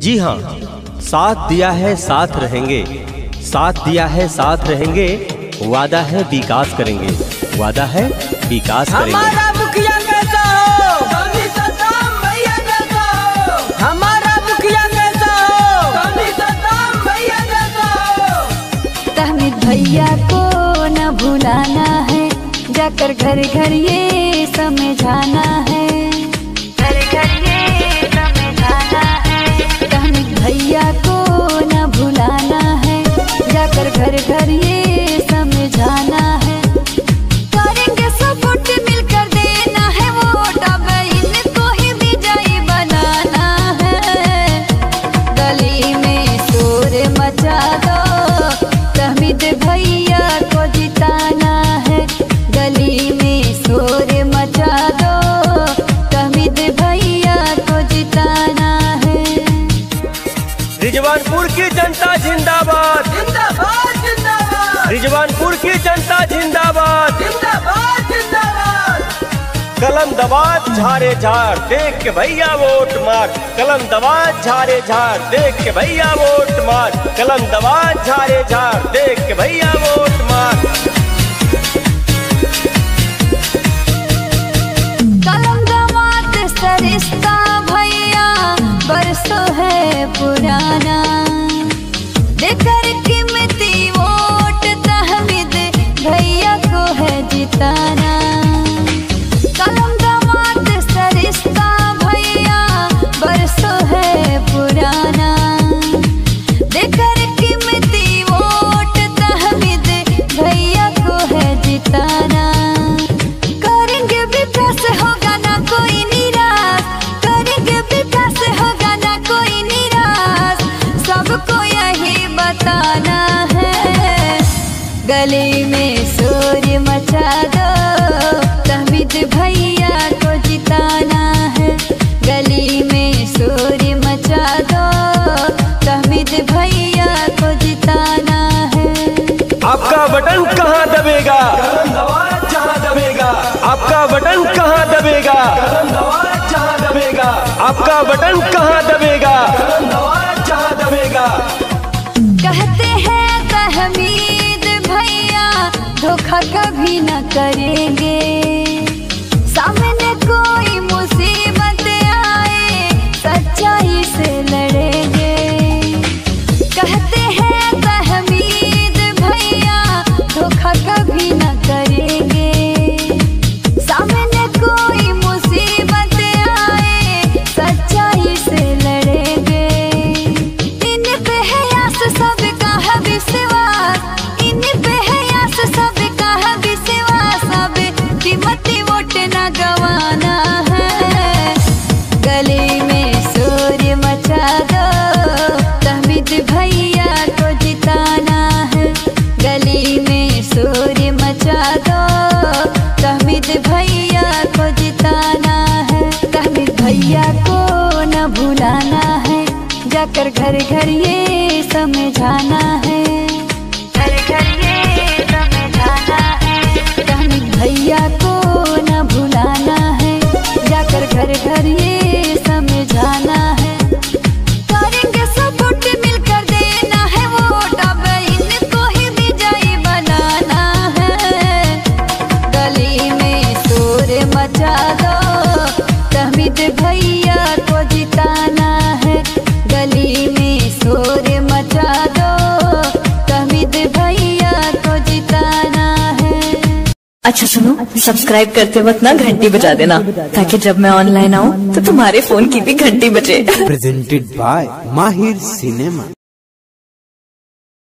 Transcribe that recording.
जी हाँ, साथ दिया है साथ रहेंगे, साथ दिया है साथ रहेंगे, वादा है विकास करेंगे, वादा है विकास करेंगे। हमारा मुखिया कैसा हो, कभी सद्दाम भैया जैसा हो। हमारा मुखिया कैसा हो, कभी सद्दाम भैया जैसा हो। तहमीद भैया को न भुलाना है, जाकर घर घर ये समझाना है, घर घर ये समझाना है। तहमीद भैया को न भुलाना है, जाकर घर घर ये समझाना है। करेंगे सपोर्ट मिलकर देना है वोट, अब इनको ही विजयी बनाना है। गली में शोर मचा दो, तहमीद भैया को जिताना है। गली में शोर मचा दो, तहमीद भैया को जिताना है। रिजवानपुर की जनता जिंदाबाद, जिंदाबाद जिंदाबाद। रिजवानपुर की जनता जिंदाबाद, जिंदाबाद जिंदाबाद। कलम दबाज झारे झार देख के भैया वोट मार, कलम दबाज झारे झार देख के भैया वोट मार, कलम दबाज झारे झार देख के भैया वोट मार। कलम दमात सरिश्ता भैया बरसों है पुराना, देकर कीमती वोट तहमीद भैया को है जिताना। कलम दमात सरिश्ता भैया बरसों है पुराना, देकर कीमती वोट तहमीद भैया को है जिताना। करेंगे विकास होगा ना कोई निराश, करेंगे विकास होगा ना कोई निराश, सबको यही बताना है। गली में शोर मचा दो, तहमीद भैया को जिताना है। गली में शोर मचा दो, तहमीद भैया को जिताना है। आपका बटन कहाँ दबेगा, कलम दबाज जहाँ दबेगा, आपका बटन कहाँ दबेगा, कलम दबाज जहाँ दबेगा, आपका बटन कहाँ दबेगा। कलम दबाज जहाँ दबेगा। कहते हैं तहमीद भैया धोखा कभी न करेंगे, सामने कोई मुसीबत आए सच्चाई से लड़ेंगे। कहते हैं तहमीद भैया धोखा कभी न करेंगे, सामने कोई मुसीबत आए सच्चाई से लड़ेंगे। इन पे है आस सबका है विश्वास, इन पे है आस सबका है विश्वास, अब कीमती वोट न गवाना है। गली में शोर मचा दो, तहमीद भैया को जिताना है। गली में शोर मचा दो, तहमीद भैया को जिताना है। तहमीद भैया को न भुलाना है, जाकर घर घर ये समझाना है, घर घर ये समझाना है। तहमीद भैया को न भुलाना है, जाकर घर घर ये समझाना है। करेंगे सपोर्ट मिलकर देना है वोट, अब इनको ही विजयी बनाना है। गली में शोर मचा दो, तहमीद भैया को जिताना है। गली में शोर मचा दो, तहमीद भैया को जिताना है। अच्छा सुनो, सब्सक्राइब करते वक्त ना घंटी बजा देना, ताकि जब मैं ऑनलाइन आऊँ तो तुम्हारे फोन की भी घंटी बजे। प्रेजेंटेड बाय माहिर सिनेमा।